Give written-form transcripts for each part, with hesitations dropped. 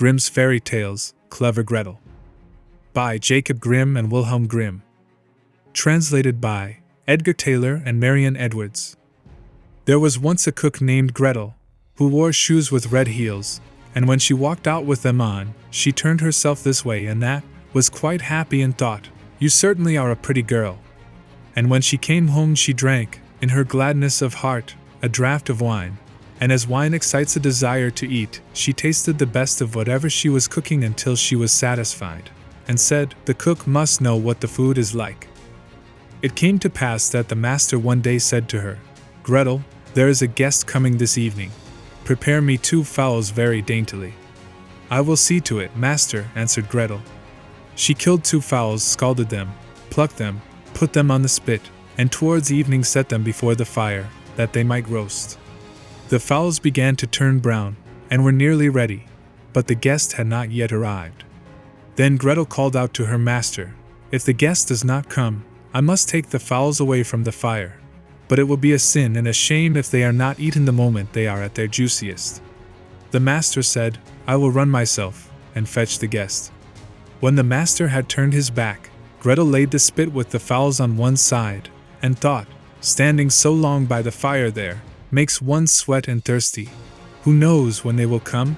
Grimm's Fairy Tales, Clever Gretel. By Jacob Grimm and Wilhelm Grimm. Translated by Edgar Taylor and Marian Edwards. There was once a cook named Gretel, who wore shoes with red heels, and when she walked out with them on, she turned herself this way and that, was quite happy and thought, "You certainly are a pretty girl." And when she came home she drank, in her gladness of heart, a draught of wine, and as wine excites a desire to eat, she tasted the best of whatever she was cooking until she was satisfied, and said, "The cook must know what the food is like." It came to pass that the master one day said to her, "Gretel, there is a guest coming this evening. Prepare me 2 fowls very daintily." "I will see to it, master," answered Gretel. She killed 2 fowls, scalded them, plucked them, put them on the spit, and towards evening set them before the fire, that they might roast. The fowls began to turn brown, and were nearly ready, but the guest had not yet arrived. Then Gretel called out to her master, "If the guest does not come, I must take the fowls away from the fire, but it will be a sin and a shame if they are not eaten the moment they are at their juiciest." The master said, "I will run myself, and fetch the guest." When the master had turned his back, Gretel laid the spit with the fowls on one side, and thought, "Standing so long by the fire there, makes one sweat and thirsty. Who knows when they will come?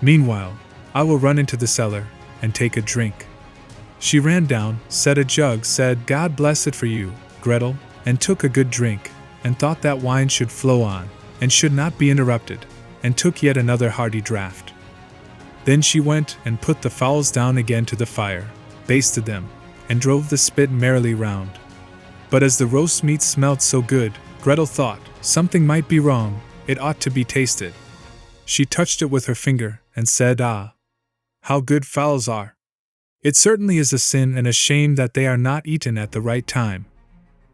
Meanwhile, I will run into the cellar, and take a drink." She ran down, set a jug, said, "God bless it for you, Gretel," and took a good drink, and thought that wine should flow on, and should not be interrupted, and took yet another hearty draught. Then she went and put the fowls down again to the fire, basted them, and drove the spit merrily round. But as the roast meat smelt so good, Gretel thought, something might be wrong, it ought to be tasted. She touched it with her finger, and said, "Ah, how good fowls are! It certainly is a sin and a shame that they are not eaten at the right time."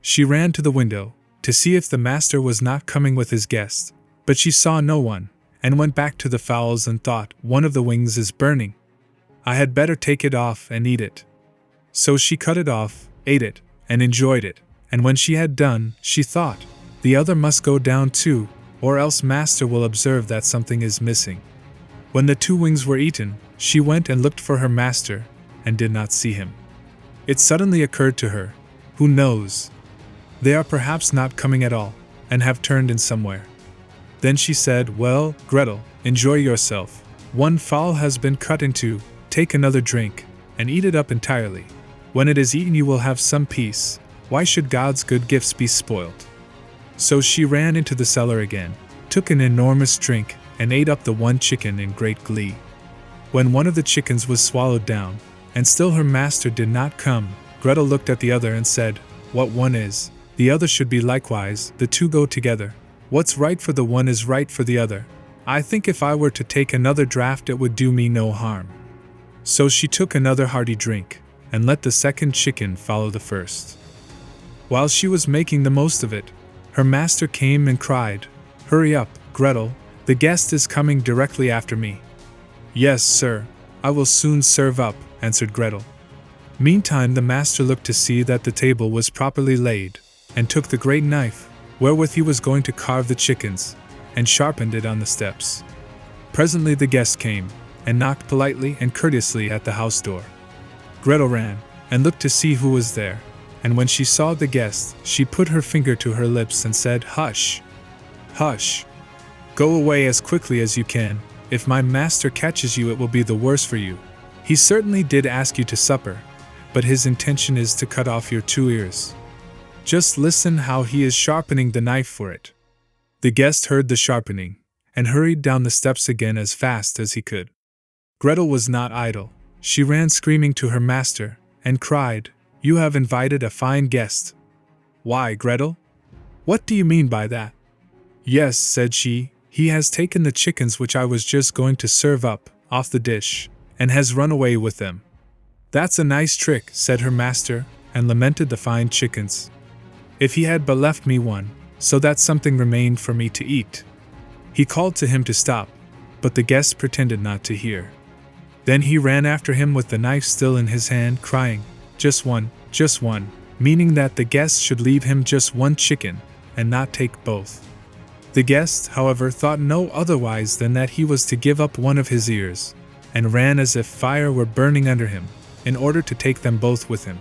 She ran to the window, to see if the master was not coming with his guest, but she saw no one, and went back to the fowls and thought, "One of the wings is burning. I had better take it off and eat it." So she cut it off, ate it, and enjoyed it, and when she had done, she thought, "The other must go down too, or else master will observe that something is missing." When the 2 wings were eaten, she went and looked for her master, and did not see him. It suddenly occurred to her, "Who knows? They are perhaps not coming at all, and have turned in somewhere." Then she said, "Well, Gretel, enjoy yourself. 1 fowl has been cut in 2, take another drink, and eat it up entirely. When it is eaten you will have some peace. Why should God's good gifts be spoiled?" So she ran into the cellar again, took an enormous drink, and ate up the 1 chicken in great glee. When one of the chickens was swallowed down, and still her master did not come, Gretel looked at the other and said, "What one is, the other should be likewise, the 2 go together. What's right for the one is right for the other. I think if I were to take another draught it would do me no harm." So she took another hearty drink, and let the second chicken follow the first. While she was making the most of it, her master came and cried, "Hurry up, Gretel, the guest is coming directly after me." "Yes, sir, I will soon serve up," answered Gretel. Meantime the master looked to see that the table was properly laid, and took the great knife, wherewith he was going to carve the chickens, and sharpened it on the steps. Presently the guest came, and knocked politely and courteously at the house door. Gretel ran, and looked to see who was there, and when she saw the guest, she put her finger to her lips and said, "Hush! Hush! Go away as quickly as you can. If my master catches you it will be the worse for you. He certainly did ask you to supper, but his intention is to cut off your 2 ears. Just listen how he is sharpening the knife for it." The guest heard the sharpening, and hurried down the steps again as fast as he could. Gretel was not idle. She ran screaming to her master, and cried, "You have invited a fine guest." "Why, Gretel? What do you mean by that?" "Yes," said she, "he has taken the chickens which I was just going to serve up, off the dish, and has run away with them." "That's a nice trick," said her master, and lamented the fine chickens. "If he had but left me one, so that something remained for me to eat." He called to him to stop, but the guest pretended not to hear. Then he ran after him with the knife still in his hand, crying, just one, meaning that the guest should leave him just 1 chicken, and not take both. The guest, however, thought no otherwise than that he was to give up one of his ears, and ran as if fire were burning under him, in order to take them both with him.